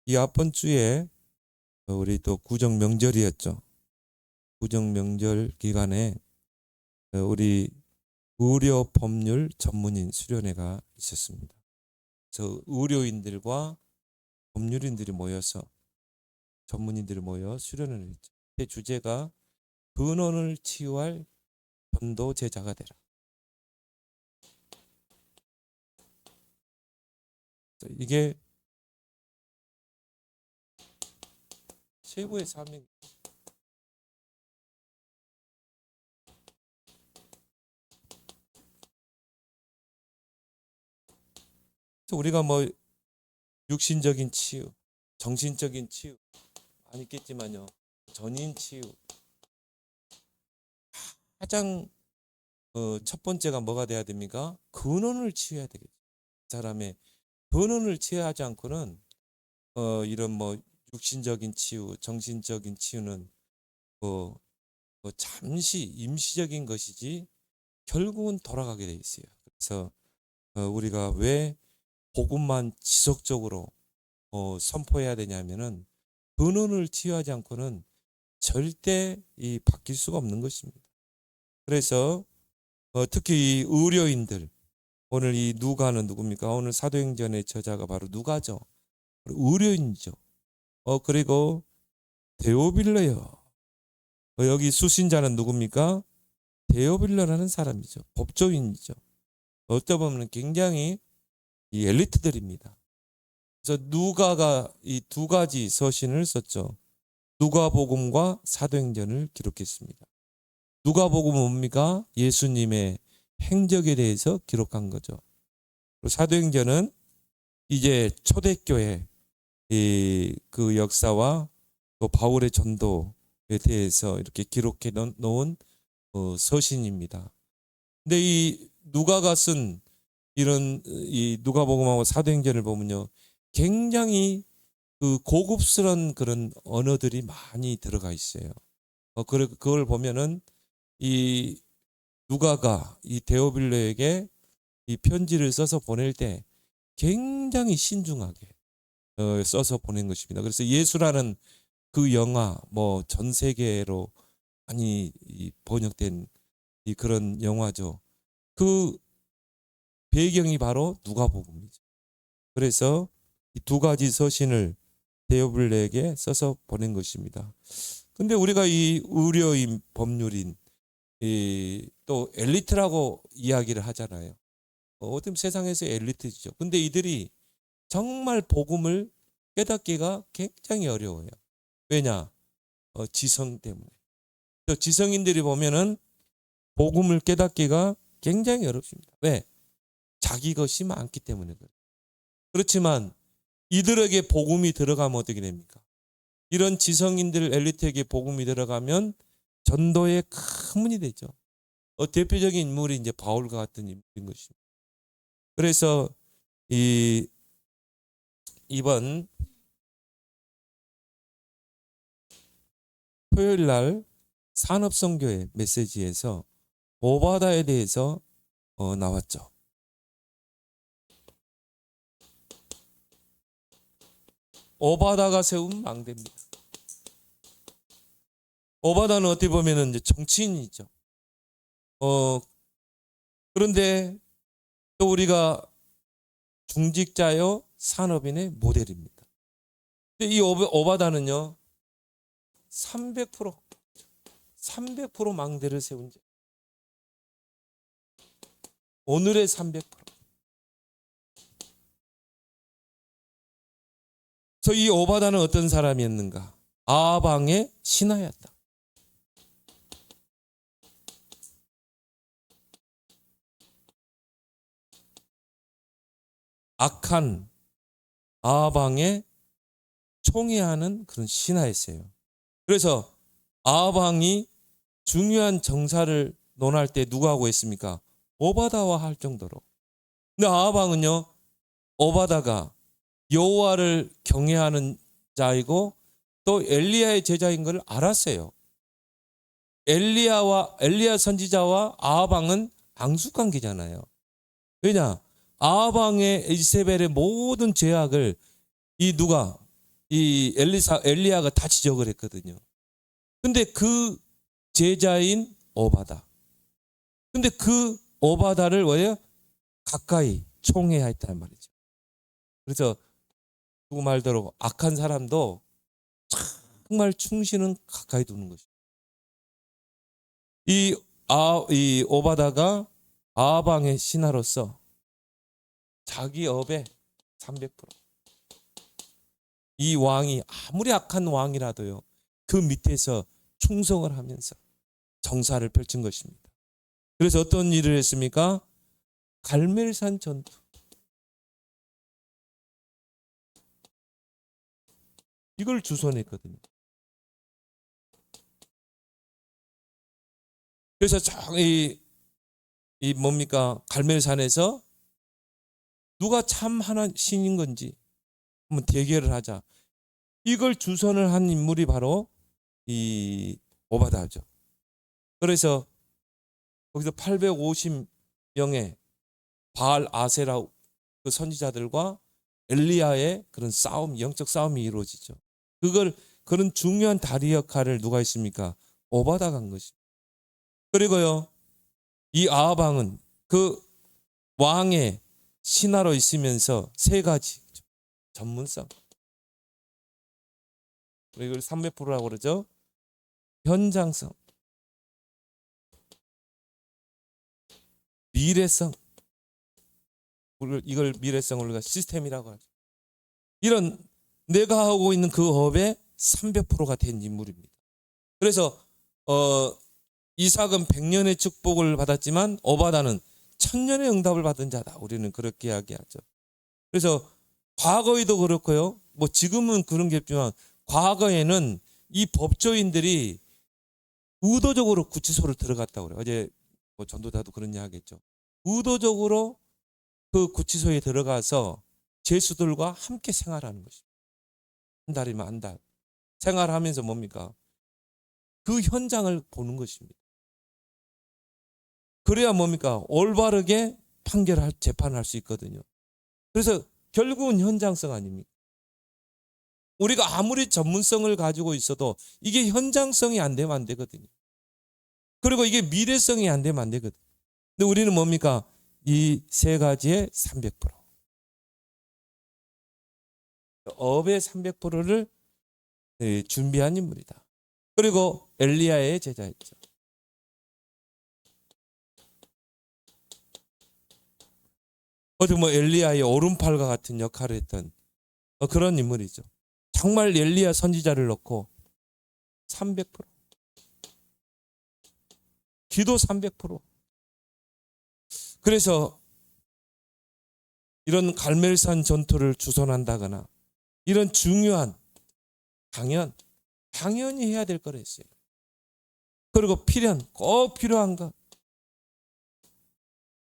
이 앞번 주에 우리 또 구정 명절이었죠. 구정 명절 기간에 우리 의료 법률 전문인 수련회가 있었습니다. 그래서 의료인들과 법률인들이 모여서 전문인들이 모여 수련을 했죠. 그 주제가 근원을 치유할 전도 제자가 되라. 이게 최고의 사명. 우리가 뭐 육신적인 치유, 정신적인 치유 많이 있겠지만요. 전인 치유 가장 첫 번째가 뭐가 돼야 됩니까? 근원을 치유해야 되겠죠. 사람의 근원을 치유하지 않고는 이런 뭐 육신적인 치유, 정신적인 치유는 뭐 잠시 임시적인 것이지 결국은 돌아가게 돼 있어요. 그래서 우리가 왜 복음만 지속적으로 선포해야 되냐면은 근원을 치유하지 않고는 절대 바뀔 수가 없는 것입니다. 그래서 특히 이 의료인들, 오늘 이 누가는 누굽니까? 오늘 사도행전의 저자가 바로 누가죠. 의료인이죠. 그리고 데오빌러요. 여기 수신자는 누굽니까? 데오빌러라는 사람이죠. 법조인이죠. 어떻게 보면 굉장히 이 엘리트들입니다. 그래서 누가가 이 두 가지 서신을 썼죠. 누가복음과 사도행전을 기록했습니다. 누가복음은 뭡니까? 예수님의 행적에 대해서 기록한 거죠. 그리고 사도행전은 이제 초대교회 그 역사와 또 바울의 전도에 대해서 이렇게 기록해 놓은 서신입니다. 근데 이 누가가 쓴 이런 이 누가복음하고 사도행전을 보면요, 굉장히 그 고급스러운 그런 언어들이 많이 들어가 있어요. 그걸 보면은 이 누가가 이 데오빌로에게 이 편지를 써서 보낼 때 굉장히 신중하게 써서 보낸 것입니다. 그래서 예수라는 그 영화 뭐 전 세계로 많이 번역된 그런 영화죠. 그 배경이 바로 누가복음이죠. 그래서 이 두 가지 서신을 데오빌로에게 써서 보낸 것입니다. 근데 우리가 이 의료인, 법률인 또 엘리트라고 이야기를 하잖아요. 어떻게 세상에서 엘리트죠. 근데 이들이 정말 복음을 깨닫기가 굉장히 어려워요. 왜냐? 지성 때문에. 지성인들이 보면은 복음을 깨닫기가 굉장히 어렵습니다. 왜? 자기 것이 많기 때문에 그래요. 그렇지만 이들에게 복음이 들어가면 어떻게 됩니까? 이런 지성인들 엘리트에게 복음이 들어가면 전도의 큰 문이 되죠. 대표적인 인물이 이제 바울과 같은 인물인 것입니다. 그래서 이번 토요일 날 산업선교회 메시지에서 오바다에 대해서 나왔죠. 오바다가 세운 망대입니다. 오바다는 어떻게 보면 이제 정치인이죠. 그런데 또 우리가 중직자요 산업인의 모델입니다. 근데 이 오바다는요 300% 망대를 세운 자. 오늘의 300%. 그래서 이 오바다는 어떤 사람이었는가? 아방의 신하였다. 악한 아방의 총애하는 그런 신하였어요. 그래서 아방이 중요한 정사를 논할 때 누가 하고 있습니까? 오바다와 할 정도로. 근데 아방은요, 오바다가 여호와를 경외하는 자이고 또 엘리야의 제자인 걸 알았어요. 엘리야 선지자와 아방은 앙숙관계잖아요. 왜냐? 아방의 이세벨의 모든 죄악을 이 누가 이 엘리야가 다 지적을 했거든요. 근데 그 제자인 오바다. 근데 그 오바다를 왜 가까이 총애해야 했다는 말이죠. 그래서 누구 말대로 악한 사람도 정말 충신은 가까이 두는 것이죠. 이 오바다가 아방의 신하로서 자기 업의 300%. 이 왕이 아무리 악한 왕이라도요, 그 밑에서 충성을 하면서 정사를 펼친 것입니다. 그래서 어떤 일을 했습니까? 갈멜산 전투. 이걸 주선했거든요. 그래서 이 뭡니까? 갈멜산에서 누가 참 하나 신인 건지 한번 대결을 하자. 이걸 주선을 한 인물이 바로 이 오바다죠. 그래서 거기서 850명의 바알 아세라 그 선지자들과 엘리야의 그런 싸움, 영적 싸움이 이루어지죠. 그런 중요한 다리 역할을 누가 했습니까? 오바다가 한 것입니다. 그리고요, 이 아합 왕은 그 왕의 신하로 있으면서 세 가지 전문성. 이걸 300%라고 그러죠. 현장성, 미래성. 이걸 미래성을 우리가 시스템이라고 하죠. 이런 내가 하고 있는 그 업의 300%가 된 인물입니다. 그래서 이삭은 100년의 축복을 받았지만 오바다는 1000년의 응답을 받은 자다. 우리는 그렇게 이야기하죠. 그래서 과거에도 그렇고요. 뭐 지금은 그런 게 없지만 과거에는 이 법조인들이 의도적으로 구치소를 들어갔다고 그래요. 어제 뭐 전도자도 그런 이야기 하겠죠. 의도적으로 그 구치소에 들어가서 죄수들과 함께 생활하는 것입니다. 한 달이면 한 달. 생활하면서 뭡니까? 그 현장을 보는 것입니다. 그래야 뭡니까? 올바르게 재판을 할 수 있거든요. 그래서 결국은 현장성 아닙니까? 우리가 아무리 전문성을 가지고 있어도 이게 현장성이 안 되면 안 되거든요. 그리고 이게 미래성이 안 되면 안 되거든요. 근데 우리는 뭡니까? 이 세 가지의 300%. 업의 300%를 준비한 인물이다. 그리고 엘리야의 제자였죠. 어디 뭐 엘리야의 오른팔과 같은 역할을 했던 그런 인물이죠. 정말 엘리야 선지자를 넣고 300%. 기도 300%. 그래서 이런 갈멜산 전투를 주선한다거나 이런 중요한 당연히 해야 될 거라 했어요. 그리고 꼭 필요한 것.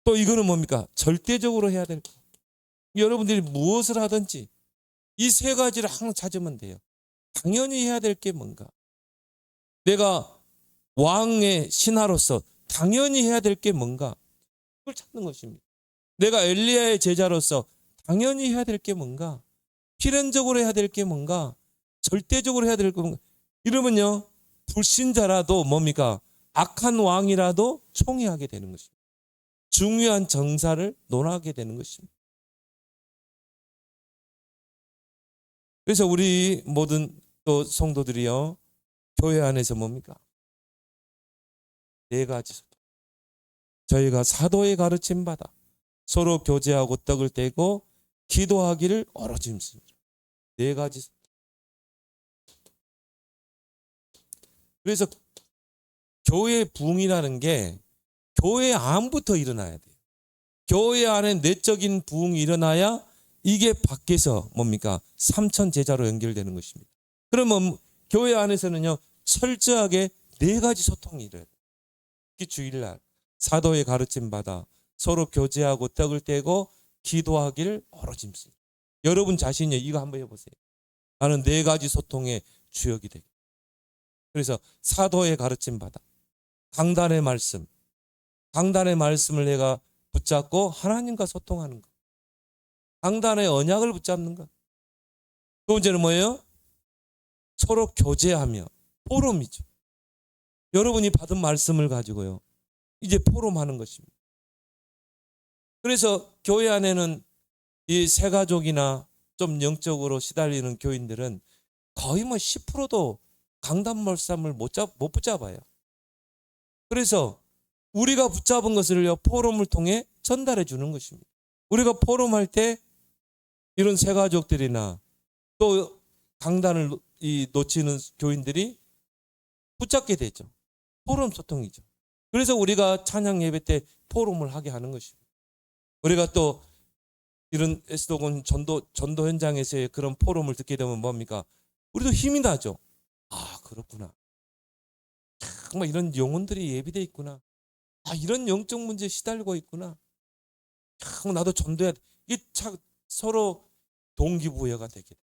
또 이거는 뭡니까? 절대적으로 해야 될 것. 여러분들이 무엇을 하든지 이 세 가지를 항상 찾으면 돼요. 당연히 해야 될 게 뭔가? 내가 왕의 신하로서 당연히 해야 될 게 뭔가? 그걸 찾는 것입니다. 내가 엘리야의 제자로서 당연히 해야 될 게 뭔가? 필연적으로 해야 될 게 뭔가? 절대적으로 해야 될 게 뭔가? 이러면요, 불신자라도 뭡니까? 악한 왕이라도 총애하게 되는 것입니다. 중요한 정사를 논하게 되는 것입니다. 그래서 우리 모든 또 성도들이요, 교회 안에서 뭡니까? 네 가지 소통. 저희가 사도의 가르침 받아 서로 교제하고 떡을 떼고 기도하기를 어루짐습니다. 네 가지 소통. 그래서 교회 부흥이라는 게 교회 안부터 일어나야 돼요. 교회 안에 내적인 부흥이 일어나야 이게 밖에서 뭡니까? 삼천 제자로 연결되는 것입니다. 그러면 교회 안에서는요, 철저하게 네 가지 소통이 일어나요. 특히 주일날 사도의 가르침 받아 서로 교제하고 떡을 떼고 기도하기를 어루짐습니다. 여러분 자신이 이거 한번 해보세요. 나는 네 가지 소통의 주역이 되게. 그래서 사도의 가르침 받아 강단의 말씀을 내가 붙잡고 하나님과 소통하는 것. 강단의 언약을 붙잡는 것. 두 번째는 뭐예요? 서로 교제하며 포럼이죠. 여러분이 받은 말씀을 가지고요. 이제 포럼하는 것입니다. 그래서 교회 안에는 이 새가족이나 좀 영적으로 시달리는 교인들은 거의 뭐 10%도 강단 말씀을 못 붙잡아요. 그래서 우리가 붙잡은 것을요, 포럼을 통해 전달해 주는 것입니다. 우리가 포럼할 때 이런 새가족들이나 또 강단을 놓치는 교인들이 붙잡게 되죠. 포럼 소통이죠. 그래서 우리가 찬양 예배 때 포럼을 하게 하는 것입니다. 우리가 또 이런 에스도곤 전도 현장에서의 그런 포럼을 듣게 되면 뭡니까? 우리도 힘이 나죠. 아, 그렇구나. 정말 이런 영혼들이 예비되어 있구나. 아, 이런 영적 문제에 시달리고 있구나. 나도 전도해야 돼. 이게 서로 동기부여가 되게 돼.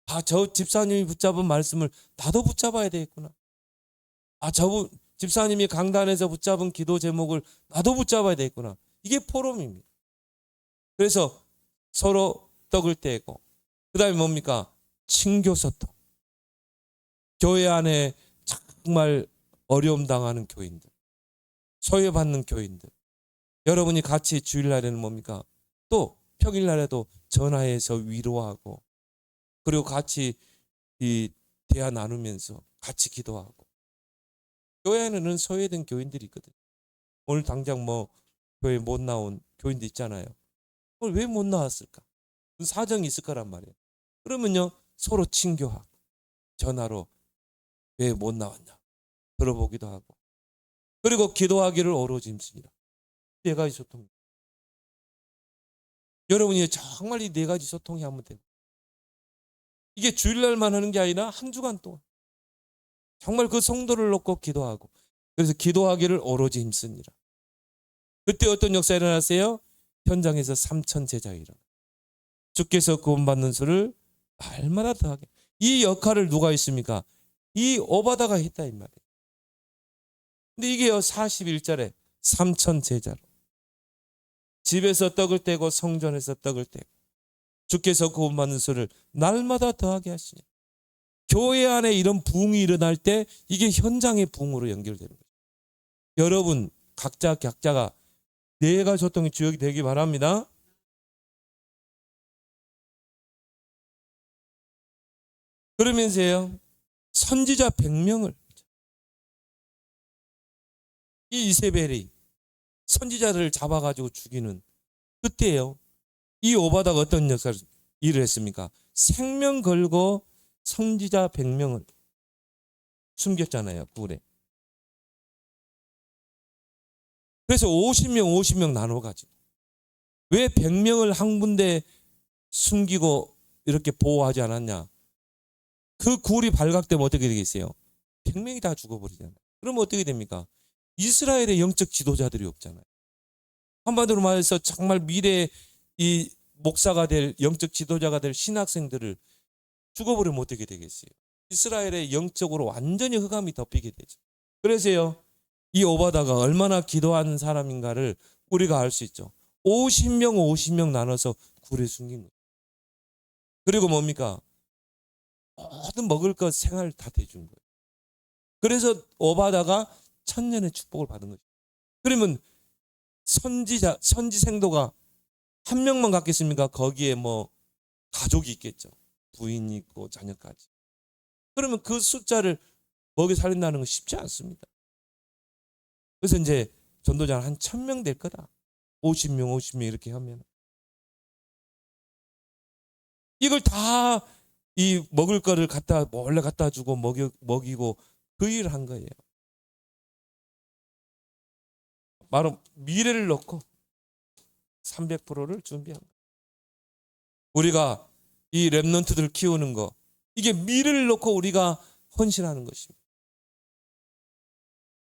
아, 저 집사님이 붙잡은 말씀을 나도 붙잡아야 되겠구나. 아, 저 집사님이 강단에서 붙잡은 기도 제목을 나도 붙잡아야 되겠구나. 이게 포럼입니다. 그래서 서로 떡을 떼고, 그 다음에 뭡니까? 친교소통. 교회 안에 정말 어려움 당하는 교인들, 소외받는 교인들, 여러분이 같이 주일날에는 뭡니까? 또 평일날에도 전화해서 위로하고, 그리고 같이 이 대화 나누면서 같이 기도하고. 교회에는 소외된 교인들이 있거든. 오늘 당장 뭐 교회 못 나온 교인들 있잖아요. 오늘 왜 못 나왔을까? 사정이 있을 거란 말이에요. 그러면요, 서로 친교하고 전화로 왜 못 나왔냐 들어보기도 하고, 그리고 기도하기를 오로지 힘씁니다. 네 가지 소통. 여러분이 정말 이 네 가지 소통이 하면 돼요. 이게 주일날만 하는 게 아니라 한 주간 동안 정말 그 성도를 놓고 기도하고, 그래서 기도하기를 오로지 힘쓰니라. 그때 어떤 역사가 일어났어요? 현장에서 3천 제자가 일어나. 주께서 구원받는 수를 날마다 더하게. 이 역할을 누가 했습니까? 이 오바다가 했다 이 말이에요. 근데 이게요, 41절에 3천 제자로 집에서 떡을 떼고 성전에서 떡을 떼고 주께서 구원받는 수를 날마다 더하게 하시냐. 교회 안에 이런 부흥이 일어날 때 이게 현장의 부흥으로 연결되는 거예요. 여러분 각자가 네 가지 소통의 주역이 되기 바랍니다. 그러면서요, 선지자 100명을 이 이세벨이 선지자들을 잡아가지고 죽이는 그때예요. 이 오바다가 어떤 역사를 일을 했습니까? 생명 걸고 선지자 100명을 숨겼잖아요, 굴에. 그래서 50명 나눠가지고. 왜 100명을 한 군데 숨기고 이렇게 보호하지 않았냐? 그 굴이 발각되면 어떻게 되겠어요? 100명이 다 죽어버리잖아요. 그러면 어떻게 됩니까? 이스라엘의 영적 지도자들이 없잖아요. 한마디로 말해서 정말 미래의 이 목사가 될, 영적 지도자가 될 신학생들을 죽어버리면 어떻게 되겠어요? 이스라엘의 영적으로 완전히 흑암이 덮이게 되죠. 그래서요, 이 오바다가 얼마나 기도하는 사람인가를 우리가 알 수 있죠. 50명 나눠서 굴에 숨긴 거예요. 그리고 뭡니까? 모든 먹을 것 생활 다 대준 거예요. 그래서 오바다가 천년의 축복을 받은 거죠. 그러면 선지 생도가 한 명만 갖겠습니까? 거기에 뭐 가족이 있겠죠. 부인이 있고 자녀까지. 그러면 그 숫자를 먹여 살린다는 건 쉽지 않습니다. 그래서 이제 전도자는 한 1000명 될 거다. 50명 이렇게 하면. 이걸 다 이 먹을 거를 몰래 갖다 주고 먹이고 그 일을 한 거예요. 바로 미래를 놓고 300%를 준비한 거예요. 우리가 이 렘넌트들을 키우는 거, 이게 미래를 놓고 우리가 헌신하는 것입니다.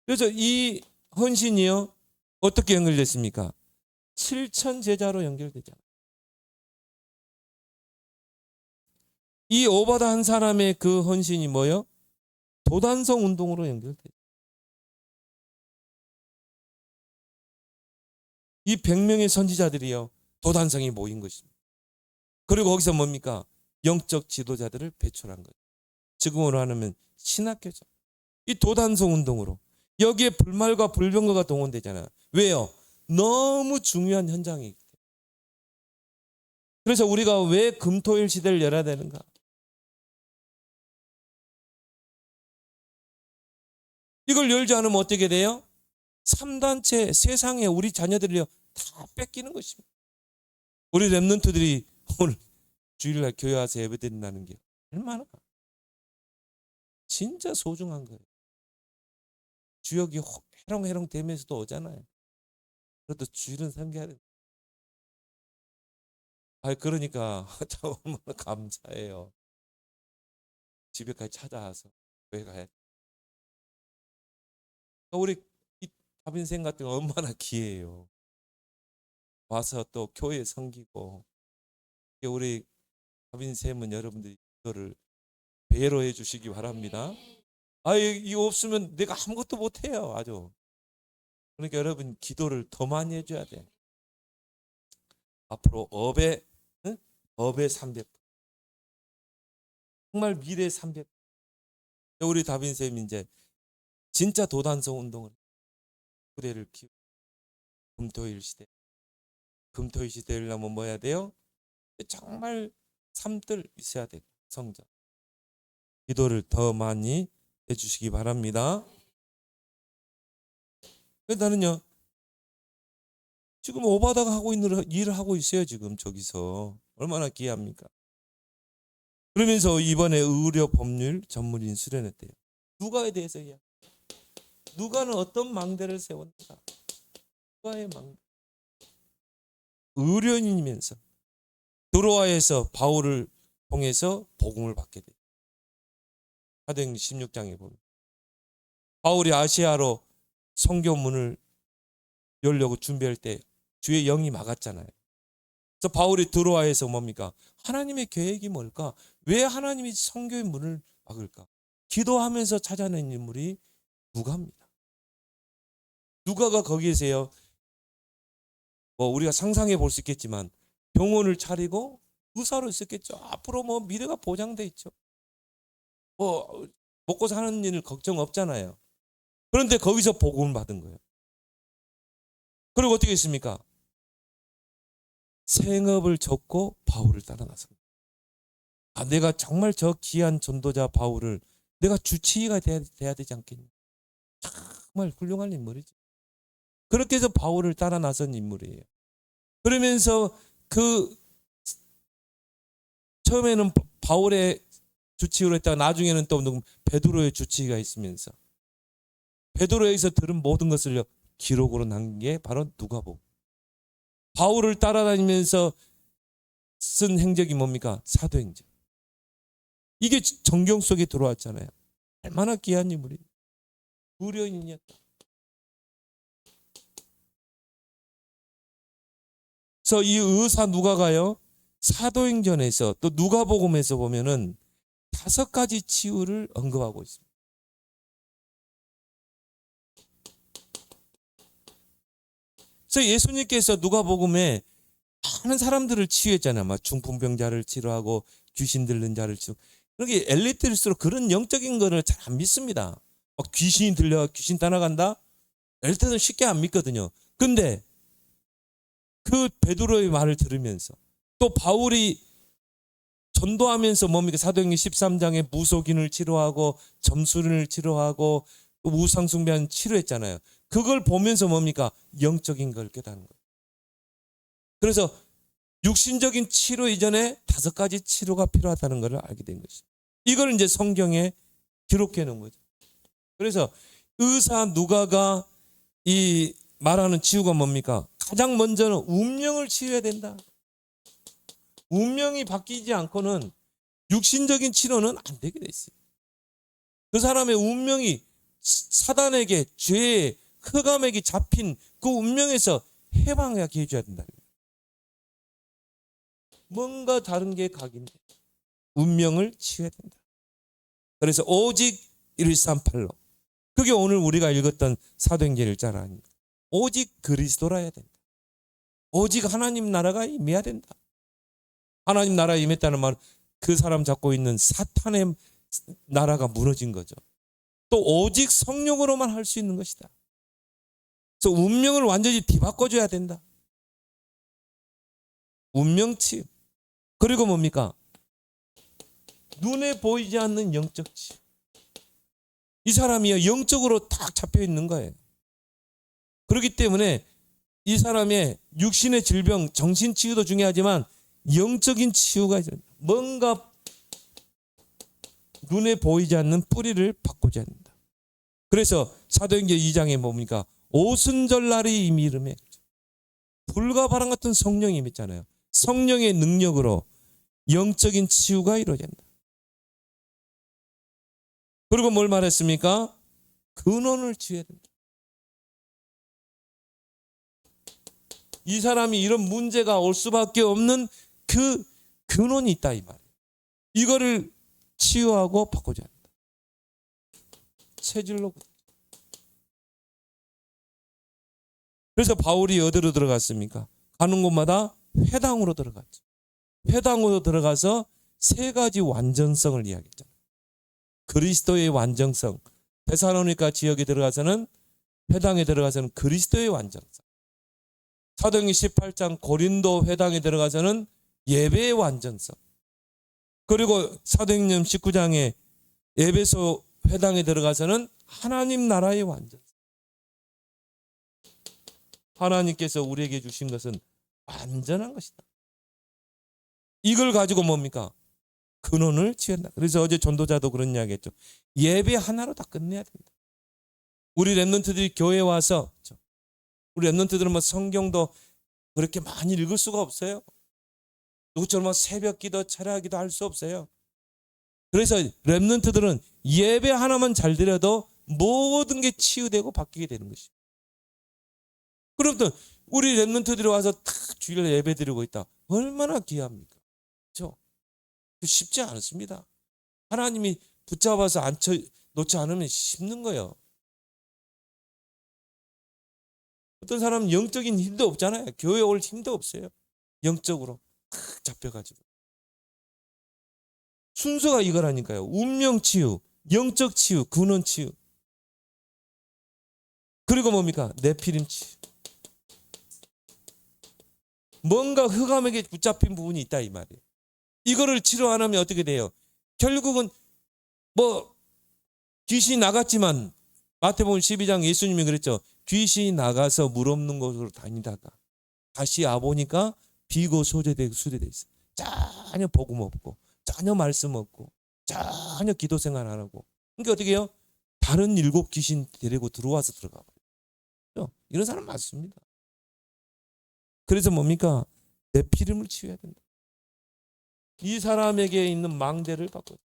그래서 이 헌신이요, 어떻게 연결됐습니까? 7천 제자로 연결되잖아요. 이 오바다 한 사람의 그 헌신이 뭐요? 도단성 운동으로 연결돼요. 이 100명의 선지자들이요, 도단성이 모인 것입니다. 그리고 거기서 뭡니까? 영적 지도자들을 배출한 거예요. 지금으로 하면 신학교죠. 이 도단성 운동으로 여기에 불말과 불병거가 동원되잖아요. 왜요? 너무 중요한 현장이기 때문에. 그래서 우리가 왜 금토일 시대를 열어야 되는가? 이걸 열지 않으면 어떻게 돼요? 3단체 세상에 우리 자녀들이요 다 뺏기는 것입니다. 우리 랩런트들이 오늘 주일날 교회 와서 예배 드린다는 게 얼마나 진짜 소중한 거예요. 주역이 해롱해롱 되면서도 오잖아요. 그래도 주일은 섬겨야 돼. 그러니까 참 얼마나 감사해요. 집에까지 찾아와서 교회 가야 돼. 우리 이 다빈생 같은 거 얼마나 기회예요. 와서 또 교회 섬기고. 우리 다빈쌤은 여러분들이 이거를 배로 해주시기 바랍니다. 이거 없으면 내가 아무것도 못해요. 아주. 그러니까 여러분 기도를 더 많이 해줘야 돼. 앞으로 업의 300%. 정말 미래 300%. 우리 다빈쌤이 이제 진짜 도단성 운동을 후대를 키우고 금토일 시대. 금토일 시대를 하면 뭐 해야 돼요? 정말 삶들 있어야 돼요. 성장. 기도를 더 많이 해주시기 바랍니다. 나는요 지금 오바다가 하고 있는 일을 하고 있어요. 지금 저기서 얼마나 기이합니까? 그러면서 이번에 의료 법률 전문인 수련했대요. 누가에 대해서 이야기. 누가는 어떤 망대를 세웠는가? 누가의 망대. 의료인이면서 드로아에서 바울을 통해서 복음을 받게 돼요. 사도행전 16장에 보면 바울이 아시아로 선교문을 열려고 준비할 때 주의 영이 막았잖아요. 그래서 바울이 드로아에서 뭡니까? 하나님의 계획이 뭘까? 왜 하나님이 선교의 문을 막을까? 기도하면서 찾아낸 인물이 누가입니다. 누가가 거기에서요. 우리가 상상해 볼 수 있겠지만 병원을 차리고 의사로 있었겠죠. 앞으로 미래가 보장돼 있죠. 먹고 사는 일 걱정 없잖아요. 그런데 거기서 복음을 받은 거예요. 그리고 어떻게 했습니까? 생업을 접고 바울을 따라 나섭니다. 내가 정말 저 귀한 전도자 바울을 내가 주치의가 돼야 되지 않겠냐. 정말 훌륭한 인물이죠. 그렇게 해서 바울을 따라 나선 인물이에요. 그러면서 처음에는 바울의 주치의로 했다가 나중에는 또 베드로의 주치의가 있으면서 베드로에서 들은 모든 것을 기록으로 남긴 게 바로 누가복음. 바울을 따라다니면서 쓴 행적이 뭡니까? 사도행전. 이게 정경 속에 들어왔잖아요. 얼마나 귀한 인물이. 의료인이었다. 그래서 이 의사 누가가요. 사도행전에서 또 누가복음에서 보면은 5가지 치유를 언급하고 있습니다. 그래서 예수님께서 누가복음에 많은 사람들을 치유했잖아요. 중풍병자를 치료하고 귀신 들린 자를 치유. 그렇게 엘리트일수록 그런 영적인 거를 잘 안 믿습니다. 귀신이 들려 귀신 떠나간다? 엘리트는 쉽게 안 믿거든요. 근데 그 베드로의 말을 들으면서 또 바울이 전도하면서 뭡니까? 사도행전 13장에 무속인을 치료하고 점술인을 치료하고 우상숭배한 치료했잖아요. 그걸 보면서 뭡니까? 영적인 걸 깨닫는 거예요. 그래서 육신적인 치료 이전에 5가지 치료가 필요하다는 것을 알게 된 것이죠. 이걸 이제 성경에 기록해 놓은 거죠. 그래서 의사 누가가 이 말하는 치유가 뭡니까? 가장 먼저는 운명을 치유해야 된다. 운명이 바뀌지 않고는 육신적인 치료는 안 되게 돼 있어요. 그 사람의 운명이 사단에게 죄의 흑암에게 잡힌 그 운명에서 해방하게 해줘야 된다. 뭔가 다른 게 각인돼. 운명을 치유해야 된다. 그래서 오직 138로. 그게 오늘 우리가 읽었던 사도행전 1장 아닙니까? 오직 그리스도라 해야 된다. 오직 하나님 나라가 임해야 된다. 하나님 나라에 임했다는 말은 그 사람 잡고 있는 사탄의 나라가 무너진 거죠. 또 오직 성령으로만 할 수 있는 것이다. 그래서 운명을 완전히 뒤바꿔줘야 된다. 운명치유. 그리고 뭡니까? 눈에 보이지 않는 영적 치유. 이 사람이 영적으로 딱 잡혀 있는 거예요. 그렇기 때문에 이 사람의 육신의 질병, 정신 치유도 중요하지만 영적인 치유가 있어요. 뭔가 눈에 보이지 않는 뿌리를 바꾸자 한다. 그래서 사도행전 2장에 뭡니까? 오순절날이 이미 이름에 불과 바람 같은 성령이 임했잖아요. 성령의 능력으로 영적인 치유가 이루어진다. 그리고 뭘 말했습니까? 근원을 치유해야 된다. 이 사람이 이런 문제가 올 수밖에 없는 그 근원이 있다 이 말이에요. 이거를 치유하고 바꾸자 한다. 체질로. 그래서 바울이 어디로 들어갔습니까? 가는 곳마다 회당으로 들어갔죠. 회당으로 들어가서 세 가지 완전성을 이야기했잖아요. 그리스도의 완전성. 데살로니가 지역에 들어가서는, 회당에 들어가서는 그리스도의 완전성. 사도행전 18장 고린도 회당에 들어가서는 예배의 완전성. 그리고 사도행전 19장에 에베소 회당에 들어가서는 하나님 나라의 완전성. 하나님께서 우리에게 주신 것은 완전한 것이다. 이걸 가지고 뭡니까? 근원을 치유한다. 그래서 어제 전도자도 그런 이야기 했죠. 예배 하나로 다 끝내야 된다. 우리 랩런트들이 교회에 와서, 우리 랩런트들은 뭐 성경도 그렇게 많이 읽을 수가 없어요. 누구처럼 새벽 기도, 철야 기도 할 수 없어요. 그래서 랩런트들은 예배 하나만 잘 드려도 모든 게 치유되고 바뀌게 되는 것이죠. 그럼 또 우리 랩런트들이 와서 탁 주일 예배 드리고 있다. 얼마나 귀합니까? 그렇죠? 쉽지 않습니다. 하나님이 붙잡아서 놓지 않으면 쉽는 거예요. 어떤 사람은 영적인 힘도 없잖아요. 교회 올 힘도 없어요. 영적으로 탁 잡혀가지고. 순서가 이거라니까요. 운명 치유, 영적 치유, 근원 치유. 그리고 뭡니까? 네피림 치유. 뭔가 흑암에게 붙잡힌 부분이 있다 이 말이에요. 이거를 치료 안 하면 어떻게 돼요? 결국은 뭐 귀신이 나갔지만 마태복음 12장 예수님이 그랬죠. 귀신이 나가서 물 없는 곳으로 다니다가 다시 와보니까 비고 소재되고 수리돼 있어요. 전혀 복음 없고 전혀 말씀 없고 전혀 기도 생활 안 하고. 그러니까 어떻게 해요? 다른 7 귀신 데리고 들어와서 들어가 버려요. 이런 사람 많습니다. 그래서 뭡니까? 네피림을 치유해야 된다. 이 사람에게 있는 망대를 바꿔요.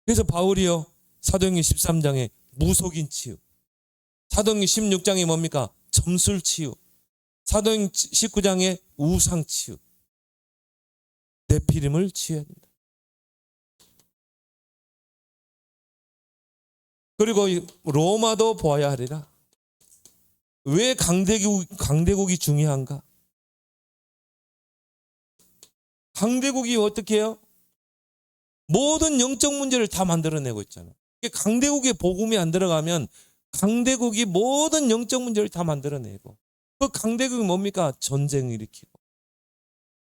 그래서 바울이요. 사도행전 13장에 무속인 치유. 사도행전 16장에 뭡니까? 점술 치유. 사도행전 19장에 우상 치유. 네피림을 치유해야 된다. 그리고 로마도 보아야 하리라. 왜 강대국이 중요한가? 강대국이 어떻게 해요? 모든 영적 문제를 다 만들어내고 있잖아요. 강대국에 복음이 안 들어가면 강대국이 모든 영적 문제를 다 만들어내고, 그 강대국이 뭡니까? 전쟁을 일으키고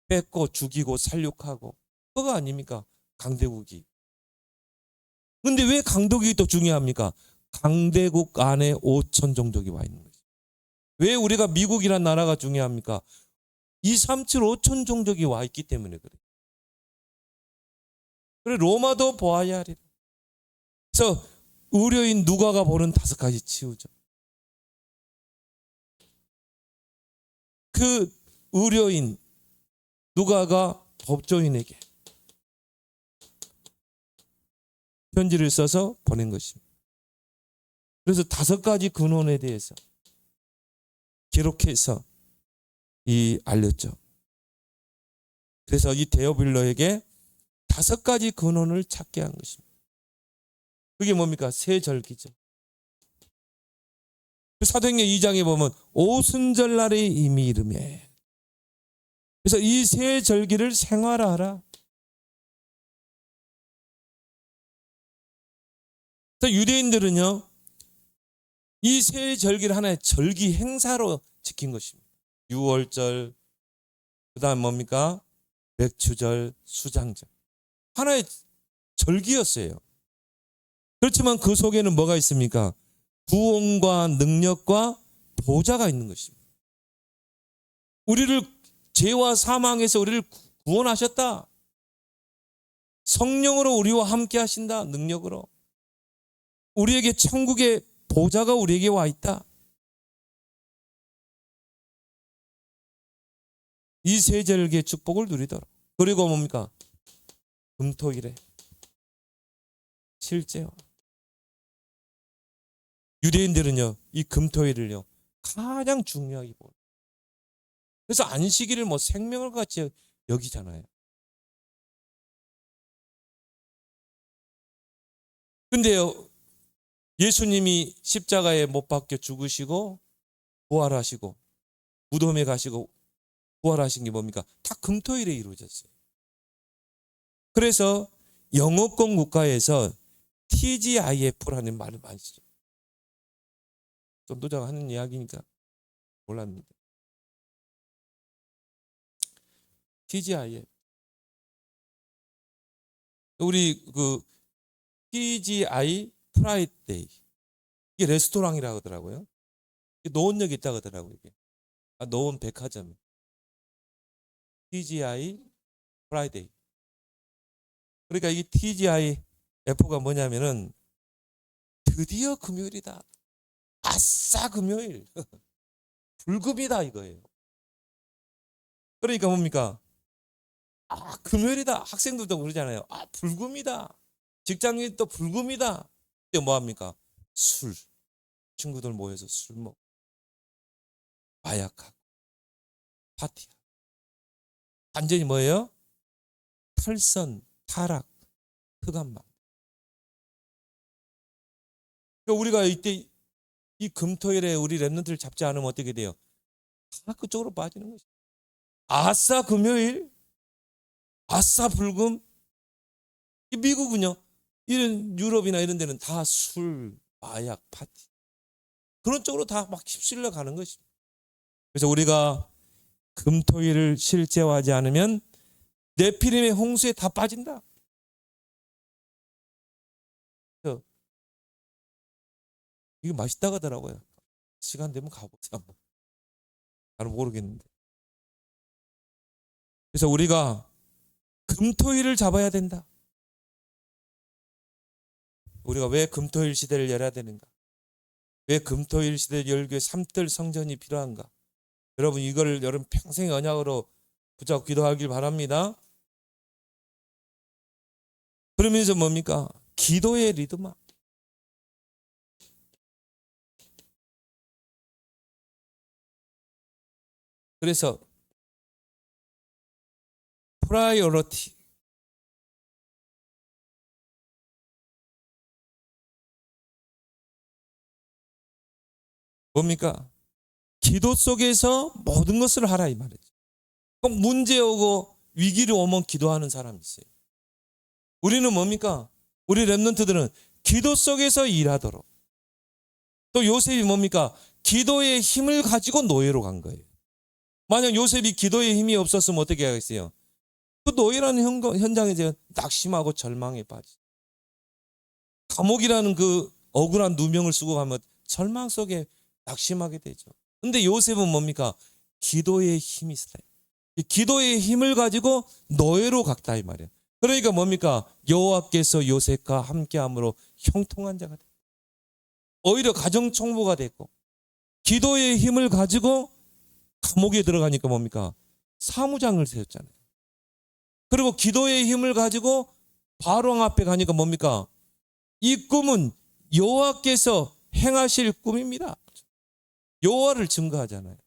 뺏고 죽이고 살육하고, 그거 아닙니까? 강대국이. 근데 왜 강대국이 또 중요합니까? 강대국 안에 5천 종족이 와 있는 거죠. 왜 우리가 미국이란 나라가 중요합니까? 237, 5천 종족이 와 있기 때문에 그래요. 그래 로마도 보아야 하리라. 그래서 의료인 누가가 보는 5가지 치유죠. 그 의료인 누가가 법조인에게 편지를 써서 보낸 것입니다. 그래서 5가지 근원에 대해서 기록해서 알렸죠. 그래서 이 데오빌로에게 5가지 근원을 찾게 한 것입니다. 그게 뭡니까? 세절기죠. 사도행전 2장에 보면 오순절날에 이미 이름에 그래서 이 세 절기를 생활하라. 그래서 유대인들은요, 이 세 절기를 하나의 절기 행사로 지킨 것입니다. 유월절, 그 다음 뭡니까? 맥추절, 수장절. 하나의 절기였어요. 그렇지만 그 속에는 뭐가 있습니까? 구원과 능력과 보좌가 있는 것입니다. 우리를 죄와 사망에서 우리를 구원하셨다. 성령으로 우리와 함께 하신다. 능력으로. 우리에게 천국의 보좌가 우리에게 와 있다. 이 세 절기의 축복을 누리도록. 그리고 뭡니까? 금토일에 실제요. 유대인들은요, 이 금토일을요 가장 중요하게 보고, 그래서 안식일을 뭐 생명을 같이 여기잖아요. 근데요, 예수님이 십자가에 못 박혀 죽으시고 부활하시고 무덤에 가시고 부활하신 게 뭡니까? 다 금토일에 이루어졌어요. 그래서 영어권 국가에서 TGIF라는 말을 많이 쓰죠. 전도자가 하는 이야기니까 몰랐는데. TGIF. 우리 그 TGI 프라이데이. 이게 레스토랑이라고 하더라고요. 노원역에 있다고 하더라고요. 이게. 노원 백화점. TGI 프라이데이. 그러니까 이 TGIF가 뭐냐면은 드디어 금요일이다. 아싸 금요일. 불금이다 이거예요. 그러니까 뭡니까? 금요일이다. 학생들도 그러잖아요. 불금이다. 직장인도 불금이다. 이때 뭐합니까? 술. 친구들 모여서 술 먹고 마약하고 파티하고. 완전히 뭐예요? 탈선, 타락, 흑암만. 그러니까 우리가 이때 이 금토일에 우리 랩런트를 잡지 않으면 어떻게 돼요? 다 그쪽으로 빠지는 거죠. 아싸 금요일, 아싸 불금. 이 미국은요, 이런 유럽이나 이런 데는 다 술, 마약, 파티. 그런 쪽으로 다 막 휩쓸려 가는 것입니다. 그래서 우리가 금토일을 실제화하지 않으면 네피림의 홍수에 다 빠진다. 이거 맛있다고 하더라고요. 시간 되면 가보자. 나는 모르겠는데. 그래서 우리가 금토일을 잡아야 된다. 우리가 왜 금토일 시대를 열어야 되는가? 왜 금토일 시대를 열기 위해 삼들 성전이 필요한가? 여러분 이거를 여러분 평생의 언약으로 붙잡고 기도하길 바랍니다. 그러면서 뭡니까? 기도의 리드마. 그래서 프라이어리티. 뭡니까? 기도 속에서 모든 것을 하라 이 말이죠. 꼭 문제 오고 위기를 오면 기도하는 사람이 있어요. 우리는 뭡니까? 우리 랩런트들은 기도 속에서 일하도록. 또 요셉이 뭡니까? 기도의 힘을 가지고 노예로 간 거예요. 만약 요셉이 기도의 힘이 없었으면 어떻게 하겠어요? 그 노예라는 현장에서 낙심하고 절망에 빠지. 감옥이라는 그 억울한 누명을 쓰고 가면 절망 속에 낙심하게 되죠. 근데 요셉은 뭡니까? 기도의 힘이 있어요. 기도의 힘을 가지고 노예로 갔다 이 말이에요. 그러니까 뭡니까? 여호와께서 요셉과 함께함으로 형통한 자가 됐고, 오히려 가정총무가 됐고, 기도의 힘을 가지고 감옥에 들어가니까 뭡니까? 사무장을 세웠잖아요. 그리고 기도의 힘을 가지고 바로왕 앞에 가니까 뭡니까? 이 꿈은 여호와께서 행하실 꿈입니다. 여호와를 증거하잖아요.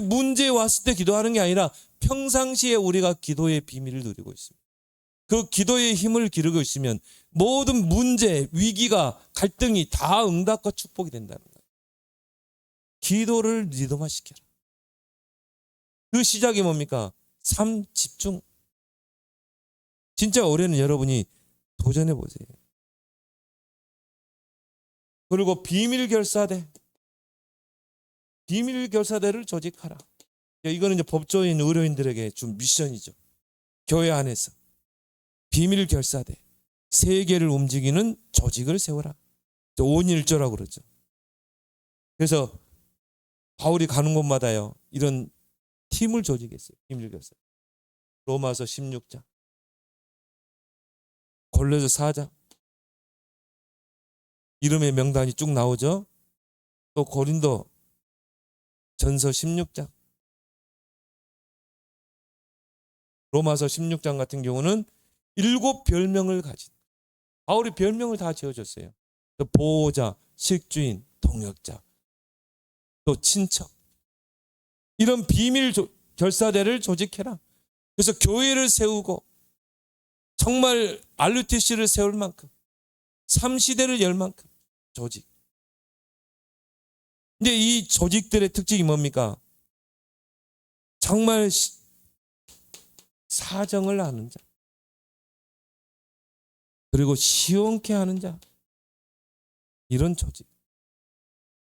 문제 왔을 때 기도하는 게 아니라 평상시에 우리가 기도의 비밀을 누리고 있습니다. 그 기도의 힘을 기르고 있으면 모든 문제, 위기가, 갈등이 다 응답과 축복이 된다는 거예요. 기도를 리더화시켜라. 그 시작이 뭡니까? 삶 집중. 진짜 올해는 여러분이 도전해 보세요. 그리고 비밀결사대. 비밀결사대를 조직하라. 이거는 이제 법조인, 의료인들에게 준 미션이죠. 교회 안에서. 비밀결사대. 세계를 움직이는 조직을 세워라. 5인일조라고 그러죠. 그래서 바울이 가는 곳마다요, 이런 팀을 조직했어요. 비밀결사. 로마서 16장, 골로새 4장. 이름의 명단이 쭉 나오죠. 또 고린도 전서 16장. 로마서 16장 같은 경우는 7별명을 가진, 바울이 별명을 다 지어줬어요. 보호자, 식주인, 동역자, 또 친척. 이런 비밀 결사대를 조직해라. 그래서 교회를 세우고 정말 RUTC를 세울 만큼 3시대를 열 만큼 조직. 근데 이 조직들의 특징이 뭡니까? 정말 사정을 아는 자, 그리고 시원케 하는 자, 이런 조직.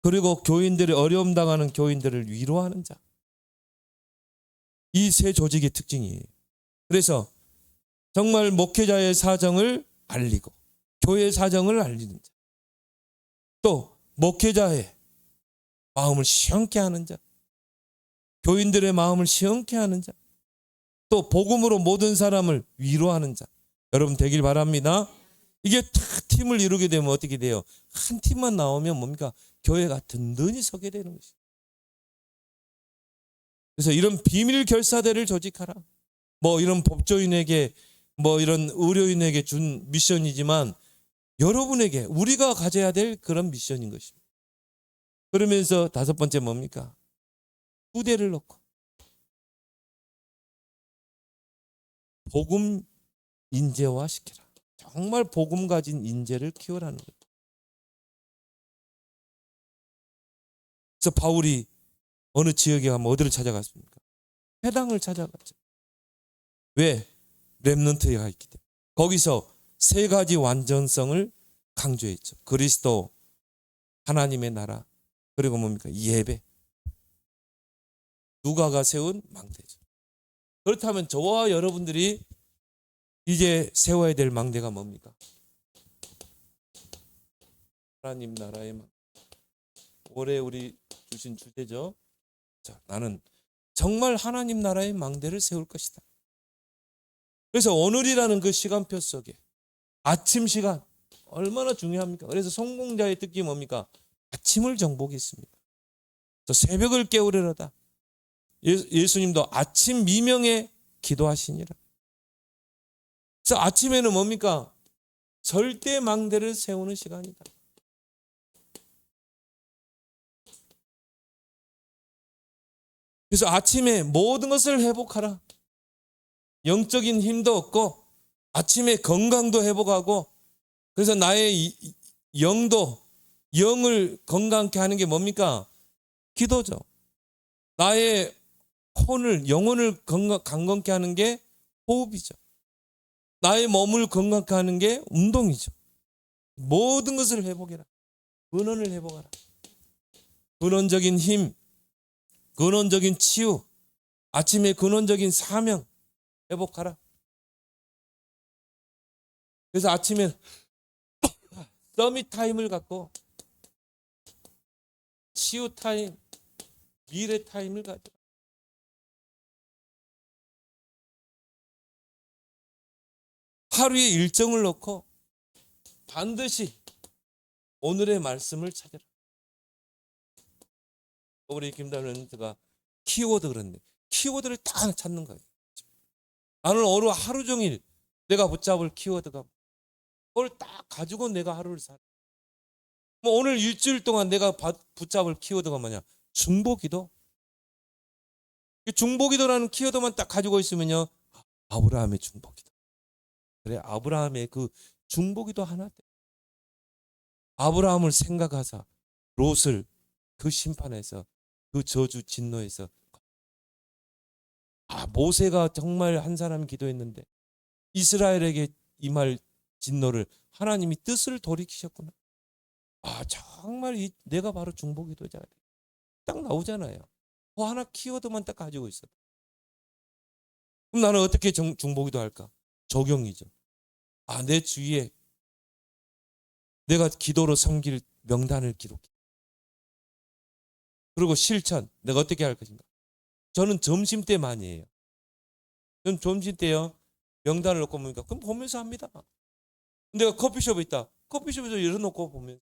그리고 교인들이 어려움 당하는 교인들을 위로하는 자. 이 세 조직의 특징이에요. 그래서 정말 목회자의 사정을 알리고 교회의 사정을 알리는 자, 또 목회자의 마음을 시원케 하는 자, 교인들의 마음을 시원케 하는 자, 또 복음으로 모든 사람을 위로하는 자, 여러분 되길 바랍니다. 이게 다 팀을 이루게 되면 어떻게 돼요? 한 팀만 나오면 뭡니까? 교회가 든든히 서게 되는 것이죠. 그래서 이런 비밀 결사대를 조직하라. 뭐 이런 법조인에게, 뭐 이런 의료인에게 준 미션이지만 여러분에게, 우리가 가져야 될 그런 미션인 것입니다. 그러면서 5번째 뭡니까? 후대를 놓고 복음 인재화시키라. 정말 복음 가진 인재를 키우라는 거예요. 그래서 바울이 어느 지역에 가면 어디를 찾아갔습니까? 회당을 찾아갔죠. 왜? 렘넌트가 있기 때문에. 거기서 3가지 완전성을 강조했죠. 그리스도, 하나님의 나라, 그리고 뭡니까? 예배. 누가가 세운 망대죠. 그렇다면 저와 여러분들이 이제 세워야 될 망대가 뭡니까? 하나님 나라의 망대. 올해 우리 주신 주제죠. 자, 나는 정말 하나님 나라의 망대를 세울 것이다. 그래서 오늘이라는 그 시간표 속에 아침 시간 얼마나 중요합니까? 그래서 성공자의 뜻이 뭡니까? 아침을 정복했습니다. 새벽을 깨우려다. 예수님도 아침 미명에 기도하시니라. 그래서 아침에는 뭡니까? 절대 망대를 세우는 시간이다. 그래서 아침에 모든 것을 회복하라. 영적인 힘도 얻고 아침에 건강도 회복하고, 그래서 나의 영을 건강케 하는 게 뭡니까? 기도죠. 나의 영혼을 강건케 하는 게 호흡이죠. 나의 몸을 건강케 하는 게 운동이죠. 모든 것을 회복해라. 근원을 회복하라. 근원적인 힘, 근원적인 치유, 아침에 근원적인 사명 회복하라. 그래서 아침에 서밋 타임을 갖고 치유 타임, 미래 타임을 가져. 하루의 일정을 놓고 반드시 오늘의 말씀을 찾아라. 우리 김다은 멘트가 키워드 그랬는데 키워드를 딱 찾는 거예요. 나는 오늘 하루 종일 내가 붙잡을 키워드가 그걸 딱 가지고 내가 하루를 살아. 뭐 오늘 일주일 동안 내가 붙잡을 키워드가 뭐냐? 중보기도. 중보기도라는 키워드만 딱 가지고 있으면요, 아브라함의 중보기도. 그래, 아브라함의 그 중보기도 하나. 아브라함을 생각하사 롯을 그 심판에서, 그 저주 진노에서 모세가 정말 한 사람이 기도했는데 이스라엘에게 임할 진노를 하나님이 뜻을 돌이키셨구나. 정말 내가 바로 중보기도자. 딱 나오잖아요. 하나 키워드만 딱 가지고 있어. 그럼 나는 어떻게 중보기도 할까? 적용이죠. 내 주위에 내가 기도로 섬길 명단을 기록해. 그리고 실천, 내가 어떻게 할 것인가? 저는 점심때 많이 해요. 저는 점심때요, 명단을 놓고 보니까 그럼 보면서 합니다. 내가 커피숍에 있다. 커피숍에서 열어놓고 보면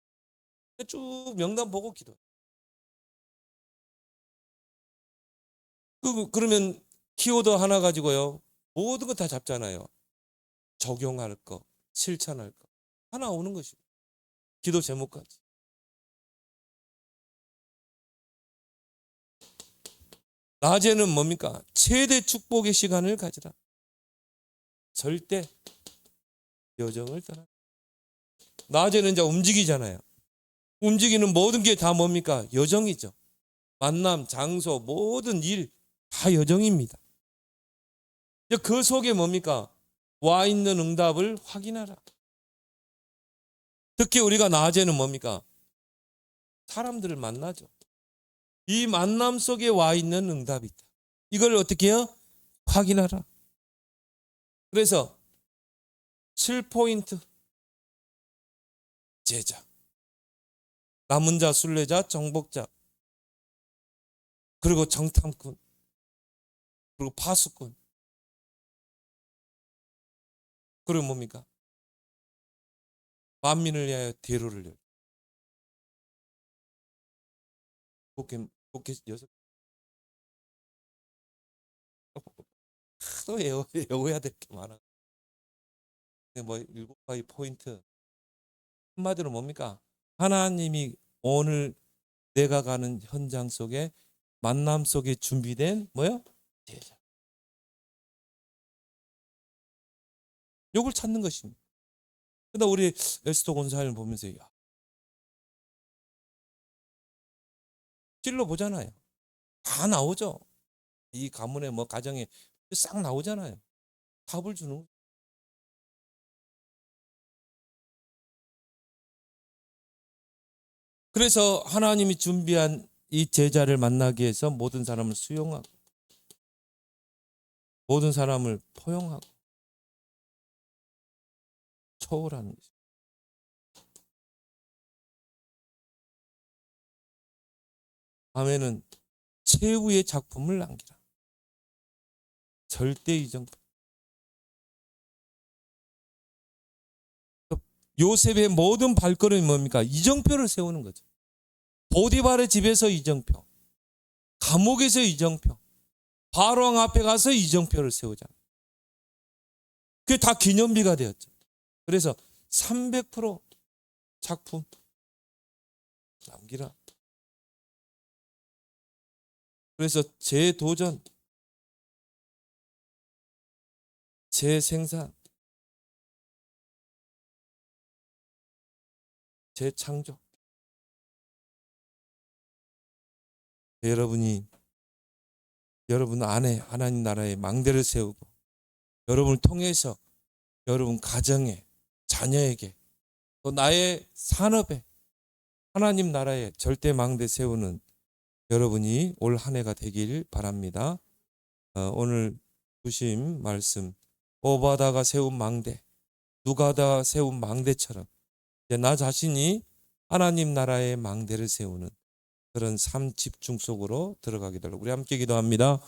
쭉 명단 보고 기도해. 그러면 키워드 하나 가지고요, 모든 거 다 잡잖아요. 적용할 거, 실천할 거 하나 오는 것이고, 기도 제목까지. 낮에는 뭡니까? 최대 축복의 시간을 가지라. 절대 여정을 떠나. 낮에는 이제 움직이잖아요. 움직이는 모든 게 다 뭡니까? 여정이죠. 만남, 장소, 모든 일 다 여정입니다. 그 속에 뭡니까? 와 있는 응답을 확인하라. 특히 우리가 낮에는 뭡니까? 사람들을 만나죠. 이 만남 속에 와 있는 응답이 있다. 이걸 어떻게 해요? 확인하라. 그래서 7포인트. 제자, 남은 자, 순례자, 정복자, 그리고 정탐꾼, 그리고 파수꾼, 그리고 뭡니까? 만민을 위하여 대로를 열라. 복개 6. 또 외워야 될 게 많아. 뭐 7가지 포인트. 한마디로 뭡니까? 하나님이 오늘 내가 가는 현장 속에, 만남 속에 준비된 뭐요? 제자. 요걸 찾는 것입니다. 근데 우리 에스더 권사를 보면서 찔러 보잖아요. 다 나오죠. 이 가문에 뭐 가정에 싹 나오잖아요. 답을 주는 거예요. 그래서 하나님이 준비한 이 제자를 만나기 위해서 모든 사람을 수용하고, 모든 사람을 포용하고 초월하는 것입니다. 다음에는 최후의 작품을 남기라. 절대 이정표. 요셉의 모든 발걸음이 뭡니까? 이정표를 세우는 거죠. 보디발의 집에서 이정표, 감옥에서 이정표, 바로왕 앞에 가서 이정표를 세우잖아요. 그게 다 기념비가 되었죠. 그래서 300% 작품 남기라. 그래서 재도전, 재생산, 재창조. 여러분 안에 하나님 나라의 망대를 세우고, 여러분을 통해서 여러분 가정에, 자녀에게, 또 나의 산업에 하나님 나라의 절대 망대 세우는 여러분이 올 한 해가 되길 바랍니다. 오늘 주신 말씀, 오바다가 세운 망대, 누가다가 세운 망대처럼 이제 나 자신이 하나님 나라의 망대를 세우는 그런 삶 집중 속으로 들어가게 되도록 우리 함께 기도합니다.